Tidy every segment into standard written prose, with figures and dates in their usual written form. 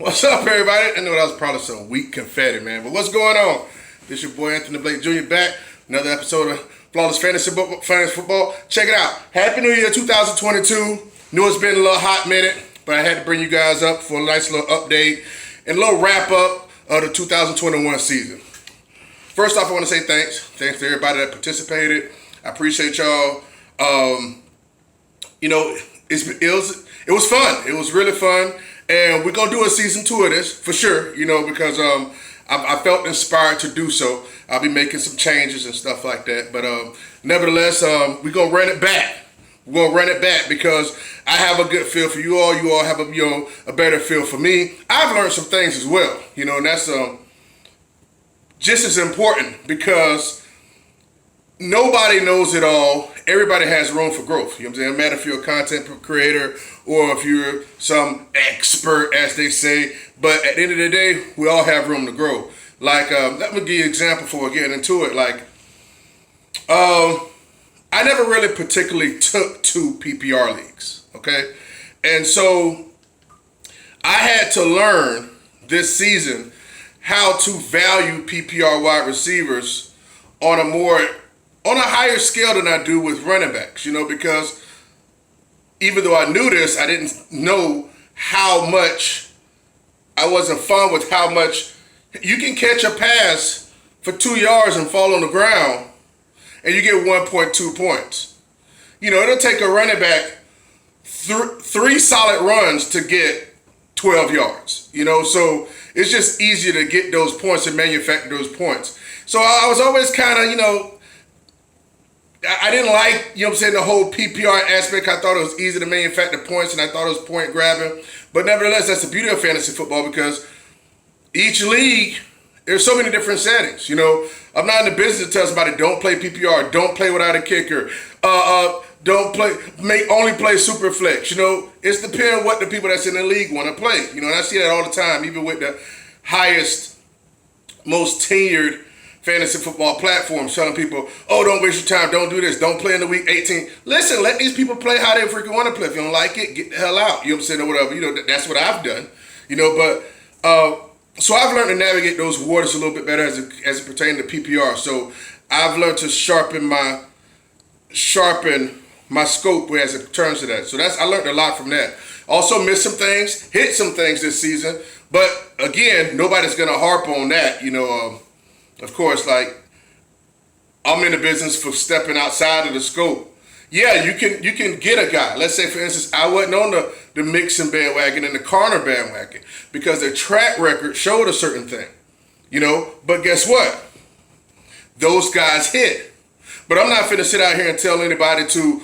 What's up, everybody? I know that was probably some weak confetti, man. But what's going on? This your boy Anthony Blake Jr. back. Another episode of Flawless Fantasy Football. Check it out. Happy New Year 2022. Knew it's been a little hot minute, but I had to bring you guys up for a nice little update and a little wrap up of the 2021 season. First off, I want to say thanks. Thanks to everybody that participated. I appreciate y'all. It was fun. It was really fun. And we're going to do a season 2 of this for sure, because I felt inspired to do so. I'll be making some changes and stuff like that. But nevertheless, we're going to run it back. We're going to run it back because I have a good feel for you all. You all have a better feel for me. I've learned some things as well, and that's just as important because nobody knows it all. Everybody has room for growth. You know what I'm saying? No matter if you're a content creator or if you're some expert, as they say. But at the end of the day, we all have room to grow. Like, let me give you an example before we get into it. Like, I never really particularly took to PPR leagues, okay? And so I had to learn this season how to value PPR wide receivers on a higher scale than I do with running backs, because even though I knew this, I didn't know how much, I wasn't fun with how much you can catch a pass for 2 yards and fall on the ground and you get 1.2 points. It'll take a running back three solid runs to get 12 yards, so it's just easier to get those points and manufacture those points. So I was always kind of, I didn't like, the whole PPR aspect. I thought it was easy to manufacture points and I thought it was point grabbing. But nevertheless, that's the beauty of fantasy football because each league, there's so many different settings. I'm not in the business to tell somebody don't play PPR, don't play without a kicker, only play super flex. It's depending on what the people that's in the league want to play. And I see that all the time, even with the highest, most tenured fantasy football platforms telling people, oh, don't waste your time, don't do this, don't play in the week 18. Listen, let these people play how they freaking want to play. If you don't like it, get the hell out. You know what I'm saying? Or whatever. That's what I've done. So I've learned to navigate those waters a little bit better as it pertains to PPR. So I've learned to sharpen my scope as it turns to that. So I learned a lot from that. Also missed some things, hit some things this season. But again, nobody's gonna harp on that. Of course, like, I'm in the business for stepping outside of the scope. Yeah, you can get a guy. Let's say, for instance, I wasn't on the Mixon bandwagon and the Connor bandwagon because their track record showed a certain thing, But guess what? Those guys hit. But I'm not finna sit out here and tell anybody to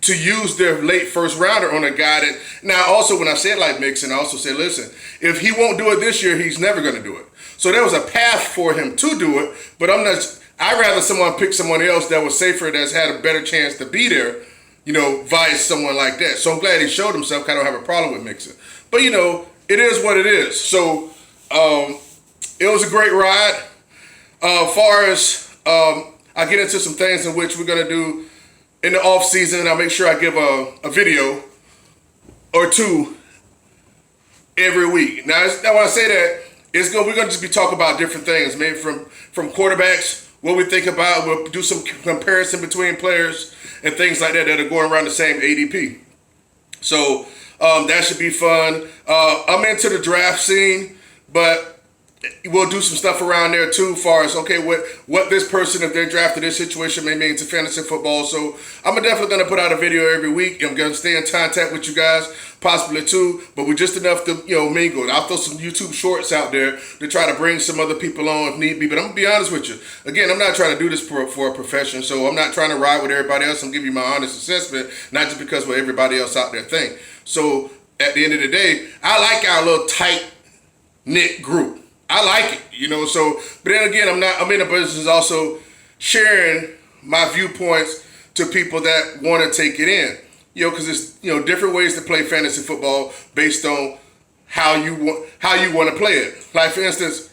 use their late first rounder on a guy that. Now, also, when I said like Mixon, I also said, listen, if he won't do it this year, he's never gonna do it. So there was a path for him to do it, but I'd rather someone pick someone else that was safer, that's had a better chance to be there, via someone like that. So I'm glad he showed himself, 'cause I don't have a problem with Mixon. But, it is what it is. So it was a great ride. Far as I get into some things in which we're going to do in the off season, I'll make sure I give a video or two every week. Now when I say that, we're going to just be talking about different things, maybe from quarterbacks, what we think about. We'll do some comparison between players and things like that are going around the same ADP. So that should be fun. I'm into the draft scene, but we'll do some stuff around there too, as far as, okay, what this person, if they're drafted this situation, may mean to fantasy football. So I'm definitely going to put out a video every week. I'm going to stay in contact with you guys, possibly too, but we're just enough to, mingle. I'll throw some YouTube shorts out there to try to bring some other people on if need be. But I'm going to be honest with you. Again, I'm not trying to do this for a profession, so I'm not trying to ride with everybody else. I'm giving you my honest assessment, not just because what everybody else out there think. So at the end of the day, I like our little tight-knit group. I like it, so, but then again, I'm in the business also sharing my viewpoints to people that want to take it in, because it's, different ways to play fantasy football based on how you want to play it. Like, for instance,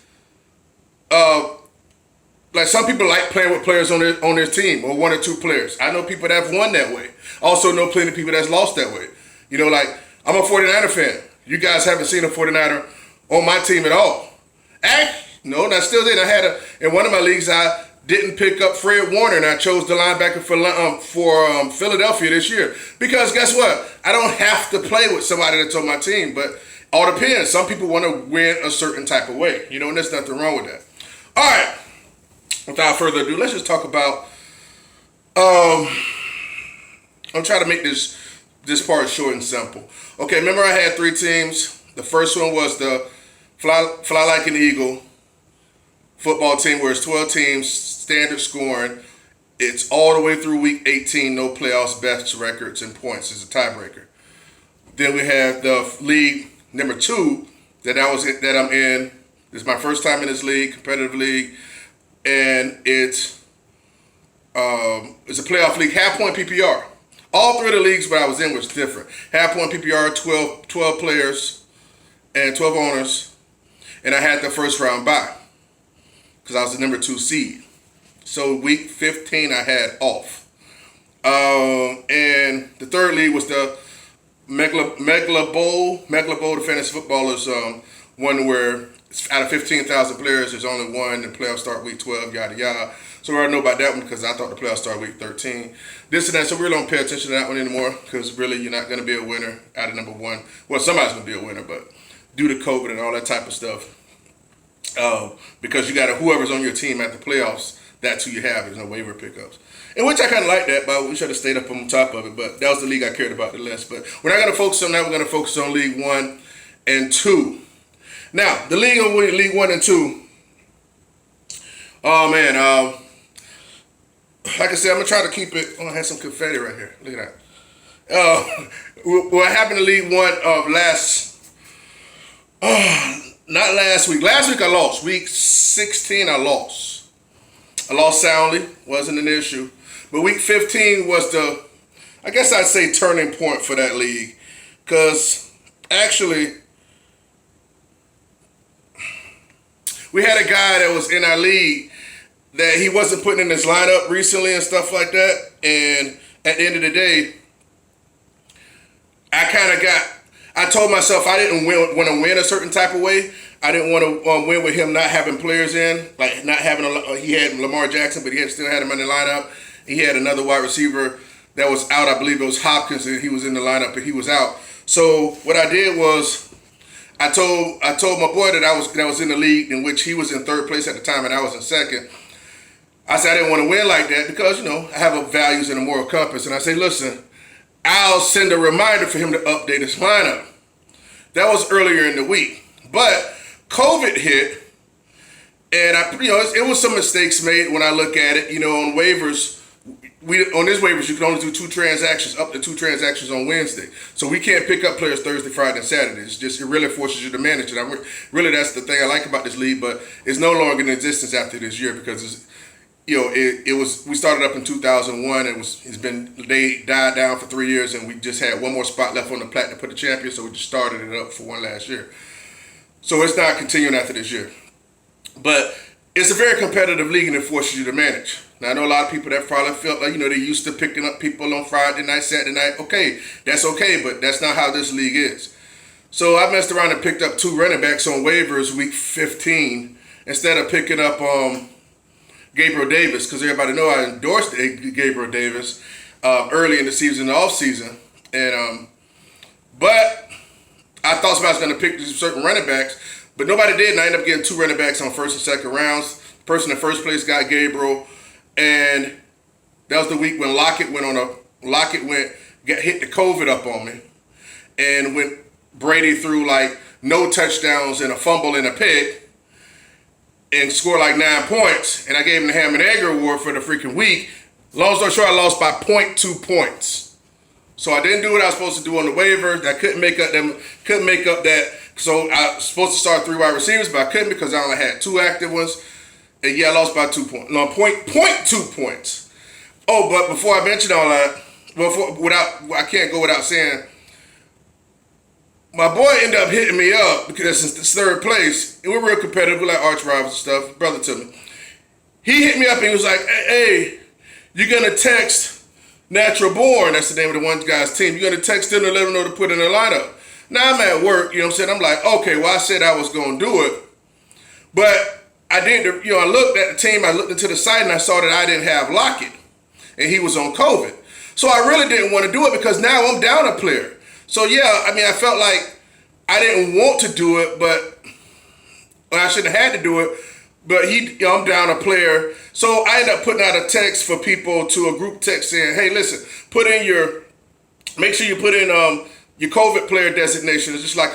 like some people like playing with players on their team or 1 or 2 players. I know people that have won that way. Also know plenty of people that's lost that way. Like, I'm a 49er fan. You guys haven't seen a 49er on my team at all. No, I still did. In one of my leagues, I didn't pick up Fred Warner, and I chose the linebacker for Philadelphia this year. Because guess what? I don't have to play with somebody that's on my team, but all depends. Some people want to win a certain type of way, and there's nothing wrong with that. All right. Without further ado, let's just talk about. I'm trying to make this part short and simple. Okay, remember I had 3 teams. The first one was the Fly Like an Eagle football team, where it's 12 teams, standard scoring. It's all the way through week 18, no playoffs, best records, and points is a tiebreaker. Then we have the league number 2 that I'm in. This is my first time in this league, competitive league, and it's a playoff league, half point PPR. All 3 of the leagues that I was in was different. Half point PPR, 12 players, and 12 owners, and I had the first round bye because I was the number 2 seed. So week 15 I had off. And the third league was the Megla Bowl, the fantasy footballers, one where out of 15,000 players, there's only one. The playoffs start week 12, yada yada. So I know about that one because I thought the playoffs start week 13. This and that, so we really don't pay attention to that one anymore because really you're not going to be a winner out of number 1. Well, somebody's going to be a winner, but due to COVID and all that type of stuff, because you got whoever's on your team at the playoffs, that's who you have. There's no waiver pickups. In which I kind of like that, but we should have stayed up on top of it. But that was the league I cared about the less. But we're not going to focus on that. We're going to focus on League 1 and 2. Now, the League 1 and 2. Oh, man. Like I said, I'm going to try to keep it. Oh, I had some confetti right here. Look at that. What happened in League 1 of not last week. Last week I lost. Week 16 I lost. I lost soundly. Wasn't an issue. But week 15 was I guess I'd say, turning point for that league. Because actually, we had a guy that was in our league that he wasn't putting in his lineup recently and stuff like that. And at the end of the day, I told myself I didn't want to win a certain type of way. I didn't want to win with him not having players in, like not having he had Lamar Jackson, but he still had him in the lineup. He had another wide receiver that was out. I believe it was Hopkins, and he was in the lineup, but he was out. So what I did was I told my boy that was in the league in which he was in third place at the time and I was in second. I said I didn't want to win like that because I have a values and a moral compass, and I say, listen, I'll send a reminder for him to update his lineup. That was earlier in the week. But COVID hit, and it was some mistakes made when I look at it. On waivers, on this waivers, you can only do 2 transactions, up to 2 transactions on Wednesday. So we can't pick up players Thursday, Friday, and Saturday. It really forces you to manage it. Really, that's the thing I like about this league, but it's no longer in existence after this year because we started up in 2001. It's been died down for 3 years, and we just had one more spot left on the plaque to put the champion, so we just started it up for one last year. So it's not continuing after this year. But it's a very competitive league, and it forces you to manage. Now, I know a lot of people that probably felt like, they're used to picking up people on Friday night, Saturday night. Okay, that's okay, but that's not how this league is. So I messed around and picked up 2 running backs on waivers week 15 instead of picking up Gabriel Davis, because everybody know I endorsed Gabriel Davis early in the season, the off season, and but I thought somebody was going to pick certain running backs, but nobody did, and I ended up getting 2 running backs on first and second rounds. The person in first place got Gabriel, and that was the week when Lockett hit the COVID up on me, and when Brady threw like no touchdowns and a fumble and a pick, and scored like 9 points, and I gave him the Ham and Egger Award for the freaking week. Long story short, I lost by 0.2 points. So I didn't do what I was supposed to do on the waivers. I couldn't make up that. So I was supposed to start 3 wide receivers, but I couldn't because I only had 2 active ones. And I lost by 2 points. No, 0.2 points. Oh, but before I mention all that, I can't go without saying, my boy ended up hitting me up because it's third place, and we're real competitive. We're like arch rivals and stuff. Brother to me. He hit me up and he was like, hey, you're going to text Natural Born, that's the name of the one guy's team. You're going to text them and let them know to put in their lineup. Now I'm at work, you know what I'm saying? I'm like, okay, well, I said I was going to do it. But I did, I looked at the team, I looked into the site, and I saw that I didn't have Lockett. And he was on COVID. So I really didn't want to do it because now I'm down a player. So yeah, I mean, I felt like I didn't want to do it, but I shouldn't have had to do it. But I'm down a player. So I ended up putting out a text for people, to a group text saying, hey, listen, make sure you put in your COVID player designation. It's just like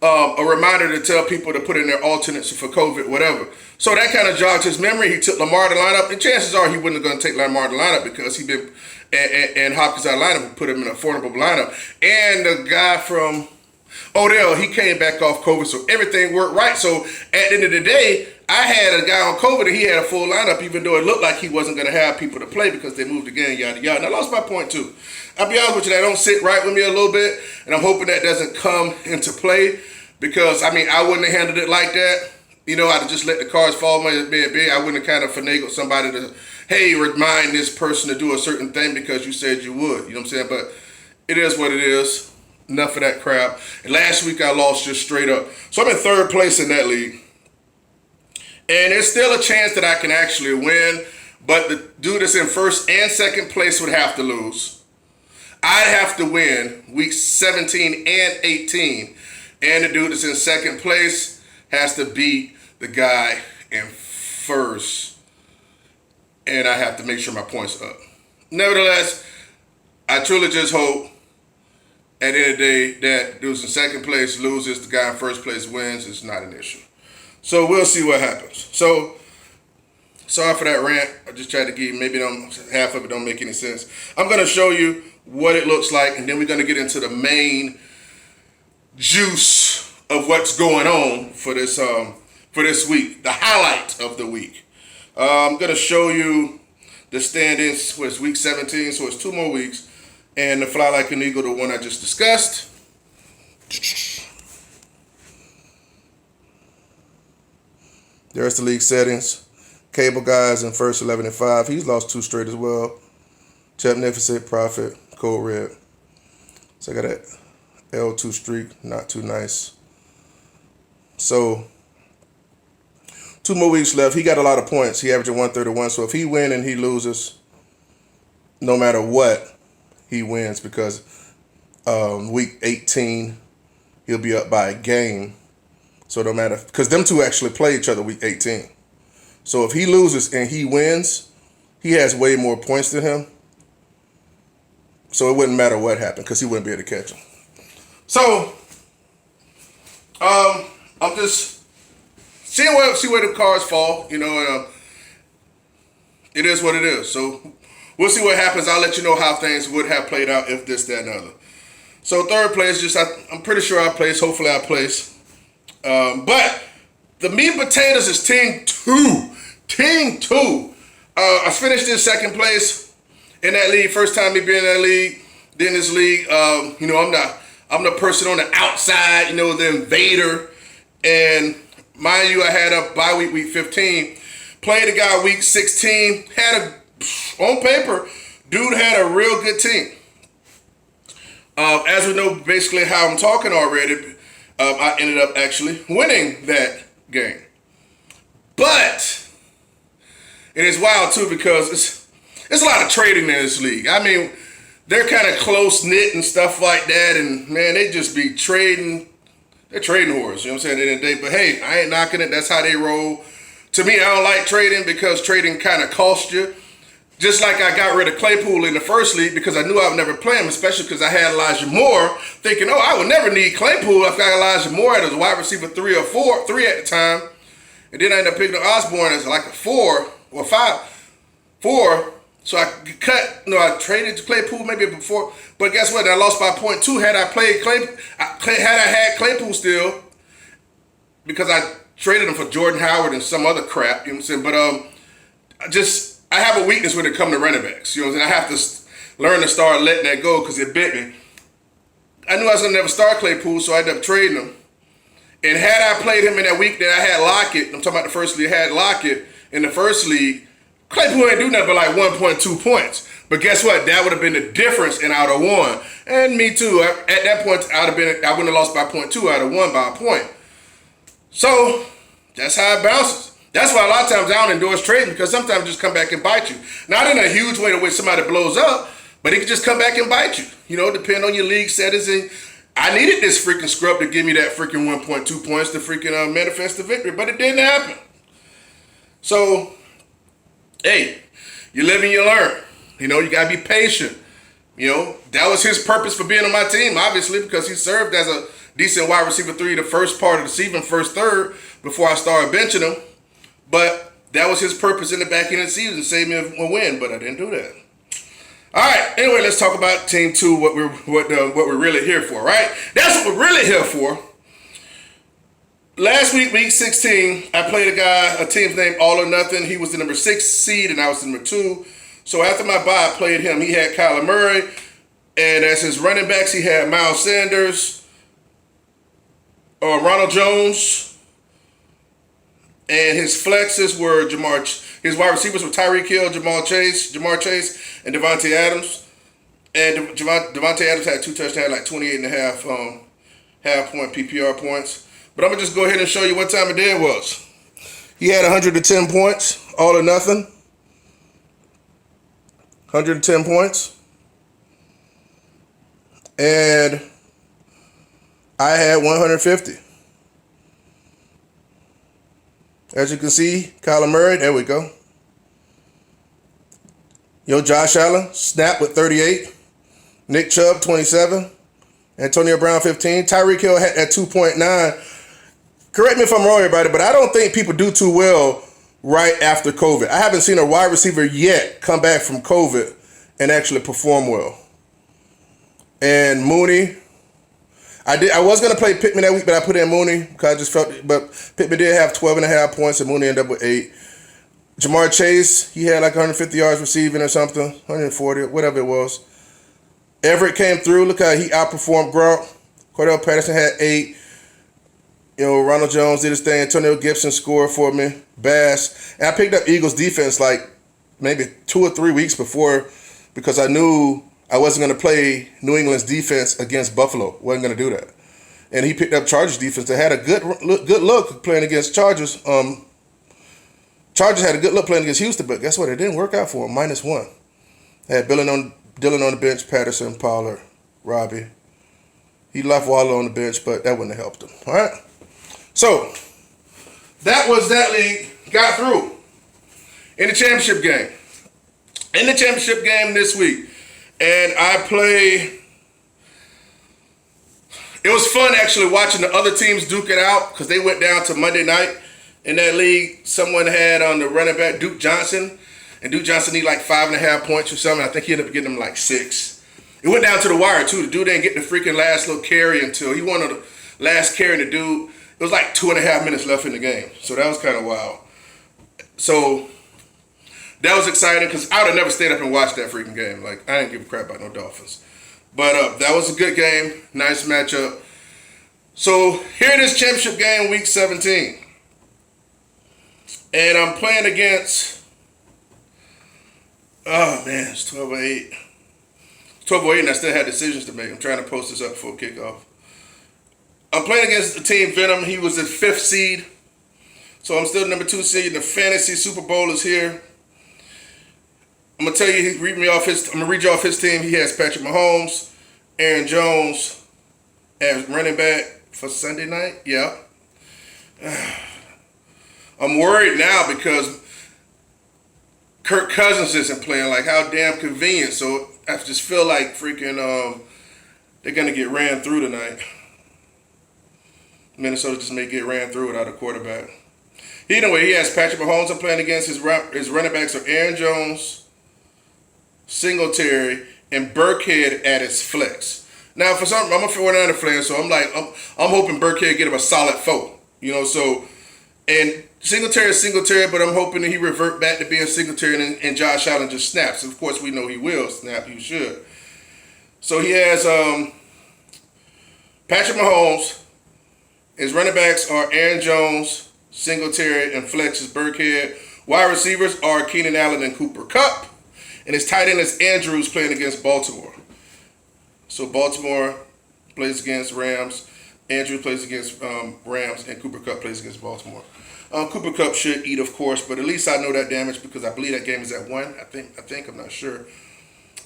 a reminder to tell people to put in their alternates for COVID, whatever. So that kind of jogged his memory. He took Lamar to lineup, and chances are he wasn't going to take Lamar to lineup because he been and Hopkins out of lineup, put him in an affordable lineup. And the guy from Odell, he came back off COVID, so everything worked right. So at the end of the day, I had a guy on COVID and he had a full lineup, even though it looked like he wasn't going to have people to play because they moved again, yada, yada. And I lost my point too. I'll be honest with you, that don't sit right with me a little bit, and I'm hoping that doesn't come into play because, I mean, I wouldn't have handled it like that. I'd have just let the cards fall when it be. I wouldn't have kind of finagled somebody to, hey, remind this person to do a certain thing because you said you would. You know what I'm saying? But it is what it is. Enough of that crap. And last week I lost just straight up. So I'm in third place in that league. And there's still a chance that I can actually win, but the dude that's in first and second place would have to lose. I'd have to win weeks 17 and 18, and the dude that's in second place has to beat the guy in first, and I have to make sure my points are up. Nevertheless, I truly just hope at the end of the day that dude's in second place loses, the guy in first place wins. It's not an issue. So we'll see what happens. So sorry for that rant. I just tried to give maybe half of it don't make any sense. I'm going to show you what it looks like, and then we're going to get into the main juice of what's going on for this week, the highlight of the week. I'm going to show you the standings. It's week 17, so it's 2 more weeks, and the Fly Like an Eagle, the one I just discussed. There's the league settings. Cable Guys in first 11-5. He's lost 2 straight as well. Magnificent, Prophet, Code Red. So I got that L2 streak, not too nice. So 2 more weeks left. He got a lot of points. He averaging 131. So if he wins and he loses, no matter what, he wins because week 18 he'll be up by a game. So no matter, because them two actually play each other week 18. So if he loses and he wins, he has way more points than him. So it wouldn't matter what happened because he wouldn't be able to catch him. So I'm just see where the cards fall. It is what it is. So we'll see what happens. I'll let you know how things would have played out if this, that, and the other. So third place, I'm pretty sure I place. Hopefully I place. But the meat and potatoes is team 2. Team 2. I finished in second place in that league. First time me being in that league. Then this league, I'm the person on the outside, the invader. And mind you, I had a bye week 15. Played a guy week 16. On paper, dude had a real good team. As we know basically how I'm talking already, I ended up actually winning that game. But it is wild too because it's a lot of trading in this league. I mean, they're kind of close-knit and stuff like that, and man, they just be trading. They're trading whores, you know what I'm saying, at the end of the day. But hey, I ain't knocking it. That's how they roll. To me, I don't like trading because trading kind of costs you. Just like I got rid of Claypool in the first league because I knew I would never play him, especially because I had Elijah Moore, thinking, I would never need Claypool if I got Elijah Moore as a wide receiver 3 or 4, 3 at the time. And then I ended up picking up Osborne as like a 4 or 4. So I I traded Claypool maybe before, but guess what? I lost by 0.2. Had I had Claypool still, because I traded him for Jordan Howard and some other crap, you know what I'm saying? But I have a weakness when it comes to running backs. You know what I'm saying? I have to learn to start letting that go because it bit me. I knew I was going to never start Claypool, so I ended up trading him. And had I played him in that week that I had Lockett, I'm talking about the first league, I had Lockett in the first league, Claypool ain't do nothing but like 1.2 points. But guess what? That would have been the difference, and I would have won. And me too. At that point, I wouldn't have lost by 0.2. I'd have won by a point. So that's how it bounces. That's why a lot of times I don't endorse trading, because sometimes it just come back and bite you. Not in a huge way to where somebody blows up, but it can just come back and bite you. You know, depending on your league settings. And I needed this freaking scrub to give me that freaking 1.2 points to freaking manifest the victory, but it didn't happen. So, hey, you live and you learn. You know, you got to be patient. You know, that was his purpose for being on my team, obviously, because he served as a decent wide receiver 3 the first part of the season, first third, before I started benching him. But that was his purpose in the back end of the season, to save me a win, but I didn't do that. All right, anyway, let's talk about Team 2, what we're really here for, right? That's what we're really here for. Last week, week 16, I played a team's named All or Nothing. He was the number 6 seed, and I was the number 2. So after my bye, I played him. He had Kyler Murray, and as his running backs, he had Miles Sanders, Ronald Jones, and his flexes were his wide receivers were Tyreek Hill, Jamar Chase, and Devontae Adams. And Devontae Adams had 2 touchdowns, like 28 and a half half-point PPR points. But I'm going to just go ahead and show you what time of day it was. He had 110 points, All or Nothing. 110 points. And I had 150. As you can see, Kyler Murray, there we go. Josh Allen, snap with 38. Nick Chubb, 27. Antonio Brown, 15. Tyreek Hill had at 2.9. Correct me if I'm wrong, everybody, but I don't think people do too well right after COVID. I haven't seen a wide receiver yet come back from COVID and actually perform well. And Mooney, I was going to play Pittman that week, but I put in Mooney because I just felt it. But Pittman did have 12 and a half points, and Mooney ended up with 8. Jamar Chase, he had like 150 yards receiving or something, 140, whatever it was. Everett came through. Look how he outperformed Gronk. Cordell Patterson had 8. Ronald Jones did his thing. Antonio Gibson scored for me. Bass. And I picked up Eagles defense like maybe 2 or 3 weeks before, because I knew I wasn't going to play New England's defense against Buffalo. Wasn't going to do that. And he picked up Chargers defense. They had a good look playing against Chargers. Chargers had a good look playing against Houston, but guess what? It didn't work out for them. -1. They had Dillon on the bench, Patterson, Pollard, Robbie. He left Waller on the bench, but that wouldn't have helped him. All right? So, that was that league. Got through. In the championship game. In the championship game this week. And I played. It was fun actually watching the other teams duke it out, because they went down to Monday night in that league. Someone had on the running back Duke Johnson. And Duke Johnson need like 5.5 points or something. I think he ended up getting him like 6. It went down to the wire too. The dude didn't get the freaking last little carry until he wanted the last carry. The dude, it was like 2.5 minutes left in the game. So that was kind of wild. So that was exciting, because I would have never stayed up and watched that freaking game. Like, I didn't give a crap about no Dolphins. But that was a good game. Nice matchup. So here it is, championship game, week 17. And I'm playing against, oh man, it's 12:08. 12:08 and I still had decisions to make. I'm trying to post this up before kickoff. I'm playing against the team Venom. He was the 5th seed. So I'm still number 2 seed. The fantasy Super Bowl is here. I'm gonna tell you, I'm gonna read you off his team. He has Patrick Mahomes, Aaron Jones as running back for Sunday night. Yeah. I'm worried now because Kirk Cousins isn't playing. Like, how damn convenient. So I just feel like freaking they're gonna get ran through tonight. Minnesota just may get ran through without a quarterback. Anyway, he has Patrick Mahomes. I'm playing against his running backs are Aaron Jones, Singletary, and Burkhead at his flex. Now, for some, I'm a 49er fan, so I'm hoping Burkhead get him a solid 4. So, and Singletary is Singletary, but I'm hoping that he revert back to being Singletary and Josh Allen just snaps. Of course, we know he will snap. He should. So he has Patrick Mahomes. His running backs are Aaron Jones, Singletary, and flex is Burkhead. Wide receivers are Keenan Allen and Cooper Kupp. And his tight end is Andrews playing against Baltimore. So Baltimore plays against Rams. Andrews plays against Rams, and Cooper Kupp plays against Baltimore. Cooper Kupp should eat, of course, but at least I know that damage because I believe that game is at 1. I think I'm not sure.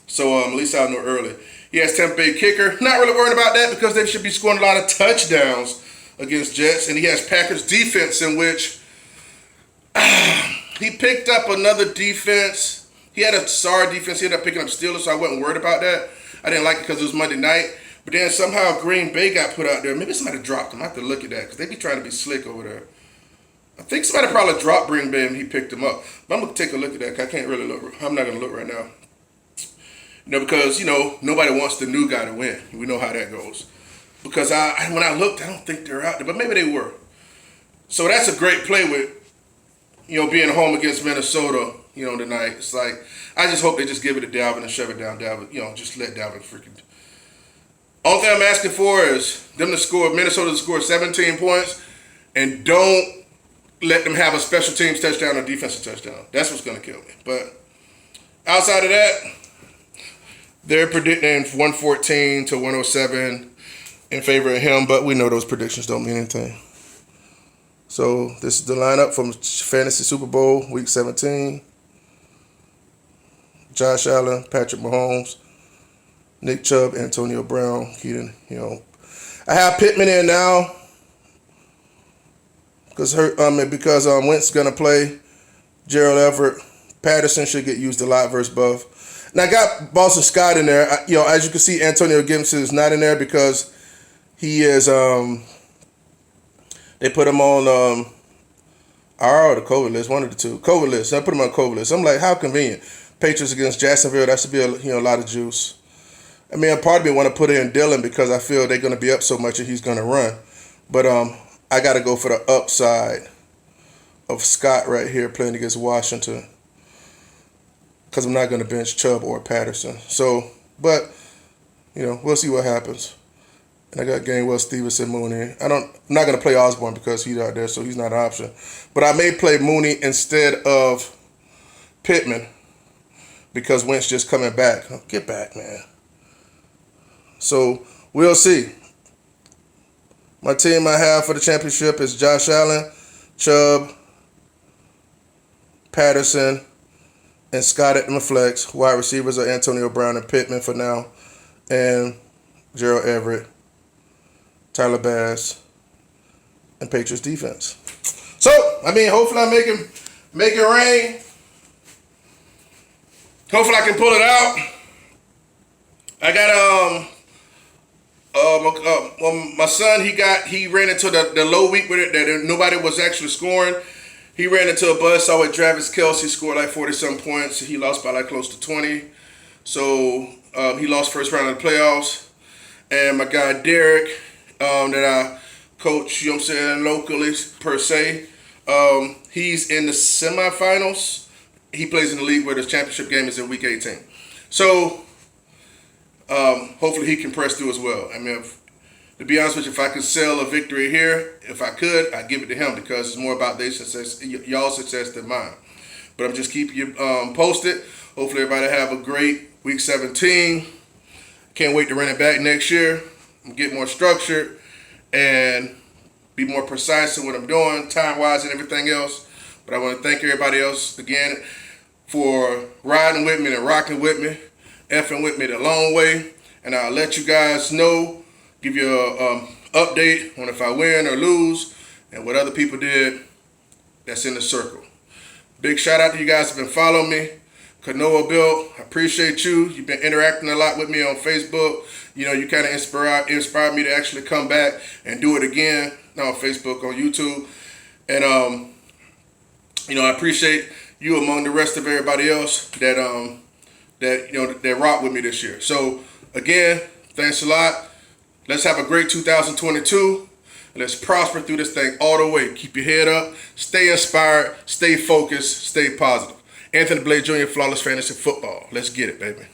So at least I'll know early. He has Tampa Bay kicker. Not really worried about that because they should be scoring a lot of touchdowns against Jets. And he has Packers defense in which he picked up another defense. He had a sorry defense. He ended up picking up Steelers, so I wasn't worried about that. I didn't like it because it was Monday night. But then somehow Green Bay got put out there. Maybe somebody dropped him. I have to look at that because they be trying to be slick over there. I think somebody probably dropped Green Bay and he picked him up. But I'm going to take a look at that because I can't really look. I'm not going to look right now. Because, nobody wants the new guy to win. We know how that goes. Because when I looked, I don't think they're out there. But maybe they were. So that's a great play with, being home against Minnesota, tonight. It's like, I just hope they just give it to Dalvin and shove it down Dalvin. Just let Dalvin freaking. Only thing I'm asking for is them to score, Minnesota to score 17 points, and don't let them have a special teams touchdown or defensive touchdown. That's what's going to kill me. But outside of that, they're predicting 114 to 107 in favor of him, but we know those predictions don't mean anything. So this is the lineup from Fantasy Super Bowl Week 17. Josh Allen, Patrick Mahomes, Nick Chubb, Antonio Brown, Keaton. I have Pittman in now because Wentz is gonna play. Gerald Everett, Patterson should get used a lot versus Buff. And I got Boston Scott in there. As you can see, Antonio Gibson is not in there because he is. They put him on IR or the COVID list, one of the two. COVID list. I put him on COVID list. I'm like, how convenient. Patriots against Jacksonville. That should be a lot of juice. I mean, a part of me want to put in Dillon because I feel they're going to be up so much that he's going to run. But I got to go for the upside of Scott right here playing against Washington because I'm not going to bench Chubb or Patterson. So, but, we'll see what happens. And I got Gainwell, Stevenson, Mooney. I'm not going to play Osborne because he's out there, so he's not an option. But I may play Mooney instead of Pittman because Wentz just coming back. Get back, man. So we'll see. My team I have for the championship is Josh Allen, Chubb, Patterson, and Scott at the flex. Wide receivers are Antonio Brown and Pittman for now, and Gerald Everett, Tyler Bass, and Patriots defense. So hopefully I make it rain. Hopefully I can pull it out. I got my son, he ran into the low week with it that nobody was actually scoring. He ran into a buzzsaw with Travis Kelce, scored like 40-some points. He lost by like close to 20. So he lost first round of the playoffs. And my guy Derek, that I coach, locally per se, he's in the semifinals. He plays in the league where the championship game is in week 18. So hopefully he can press through as well. To be honest with you, if I could sell a victory here, if I could, I'd give it to him because it's more about their success, y'all's success than mine. But I'm just keeping you posted. Hopefully everybody have a great week 17. Can't wait to run it back next year. Get more structured and be more precise in what I'm doing, time-wise and everything else. But I want to thank everybody else again for riding with me and rocking with me, effing with me the long way. And I'll let you guys know, give you a update on if I win or lose and what other people did that's in the circle. Big shout out to you guys who've been following me. Kanoa Bill, I appreciate you. You've been interacting a lot with me on Facebook. You kind of inspired me to actually come back and do it again on Facebook, on YouTube. And, I appreciate you among the rest of everybody else that rock with me this year. So, again, thanks a lot. Let's have a great 2022. Let's prosper through this thing all the way. Keep your head up. Stay inspired. Stay focused. Stay positive. Anthony Blade Jr., Flawless Fantasy Football. Let's get it, baby.